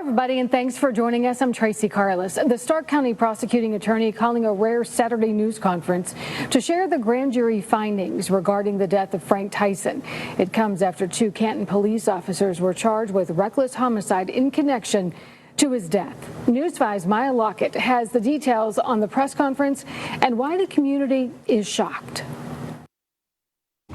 everybody, and thanks for joining us. I'm Tracy Carlis. The Stark County prosecuting attorney calling a rare Saturday news conference to share the grand jury findings regarding the death of Frank Tyson. It comes after 2 Canton police officers were charged with reckless homicide in connection to his death. News 5's Maya Lockett has the details on the press conference and why the community is shocked.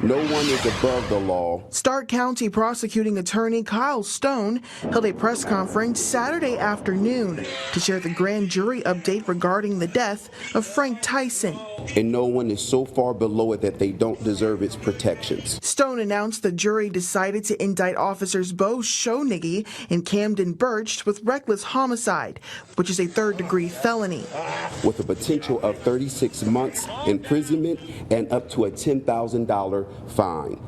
No one is above the law. Stark County prosecuting attorney Kyle Stone held a press conference Saturday afternoon to share the grand jury update regarding the death of Frank Tyson. And no one is so far below it that they don't deserve its protections. Stone announced the jury decided to indict officers Bo Schoenigge and Camden Birch with reckless homicide, which is a third-degree felony. With a potential of 36 months imprisonment and up to a $10,000 fine.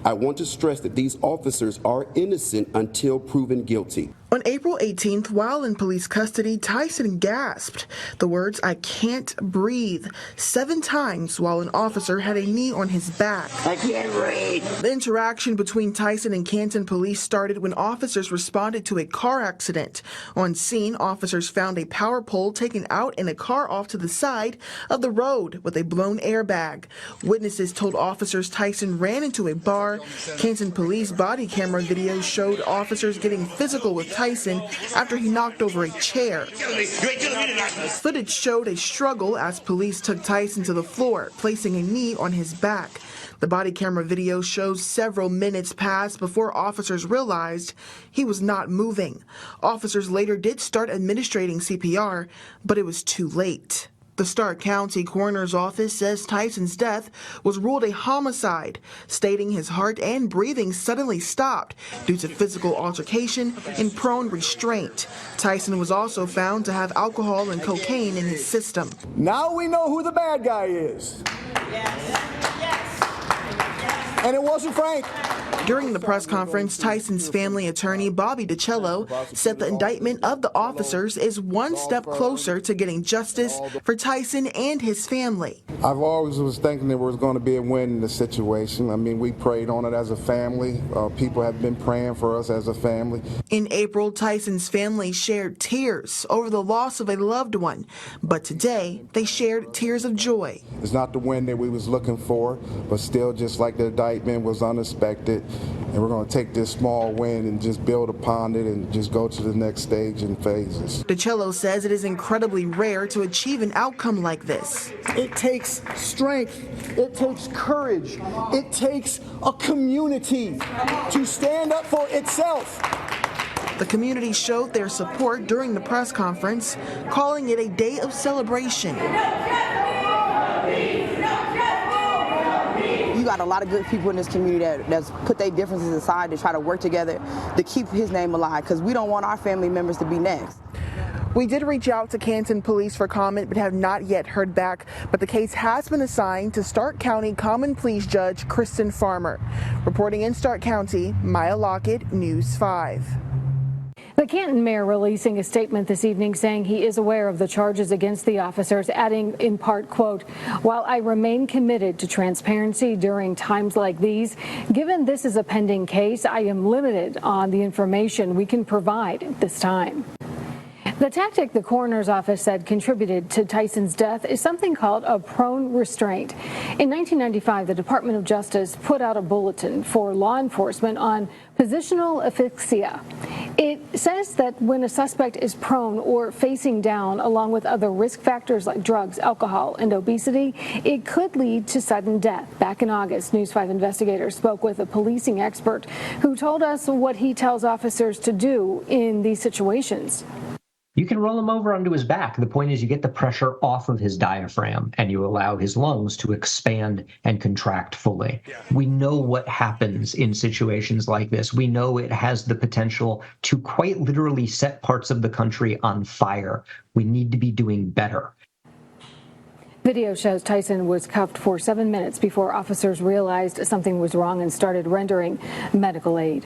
I want to stress that these officers are innocent until proven guilty. On April 18th, while in police custody, Tyson gasped the words, "I can't breathe," 7 times while an officer had a knee on his back. I can't breathe. The interaction between Tyson and Canton police started when officers responded to a car accident. On scene, officers found a power pole taken out and a car off to the side of the road with a blown airbag. Witnesses told officers Tyson ran into a bar. Canton police body camera video showed officers getting physical with Tyson after he knocked over a chair. Footage showed a struggle as police took Tyson to the floor, placing a knee on his back. The body camera video shows several minutes passed before officers realized he was not moving. Officers later did start administering CPR, but it was too late. The Stark County Coroner's Office says Tyson's death was ruled a homicide, stating his heart and breathing suddenly stopped due to physical altercation and prone restraint. Tyson was also found to have alcohol and cocaine in his system. Now we know who the bad guy is. And it wasn't Frank. During the press conference, Tyson's family attorney, Bobby DiCello, said the indictment of the officers is one step closer to getting justice for Tyson and his family. I've always was thinking there was going to be a win in the situation. I mean, we prayed on it as a family. People have been praying for us as a family. In April, Tyson's family shared tears over the loss of a loved one, but today they shared tears of joy. It's not the win that we was looking for, but still, just like the indictment was unexpected, and we're going to take this small win and just build upon it and just go to the next stage and phases. DiCello says it is incredibly rare to achieve an outcome like this. It takes strength, it takes courage, it takes a community to stand up for itself. The community showed their support during the press conference, calling it a day of celebration. You got a lot of good people in this community that's put their differences aside to try to work together to keep his name alive, because we don't want our family members to be next. We did reach out to Canton Police for comment but have not yet heard back, but the case has been assigned to Stark County Common Pleas Judge Kristen Farmer. Reporting in Stark County, Maya Lockett, News 5. The Canton mayor releasing a statement this evening saying he is aware of the charges against the officers, adding in part, quote, "While I remain committed to transparency during times like these, given this is a pending case, I am limited on the information we can provide at this time." The tactic the coroner's office said contributed to Tyson's death is something called a prone restraint. In 1995, the Department of Justice put out a bulletin for law enforcement on positional asphyxia. It says that when a suspect is prone or facing down, along with other risk factors like drugs, alcohol, and obesity, it could lead to sudden death. Back in August, News 5 investigators spoke with a policing expert who told us what he tells officers to do in these situations. You can roll him over onto his back. The point is you get the pressure off of his diaphragm and you allow his lungs to expand and contract fully. We know what happens in situations like this. We know it has the potential to quite literally set parts of the country on fire. We need to be doing better. Video shows Tyson was cuffed for 7 minutes before officers realized something was wrong and started rendering medical aid.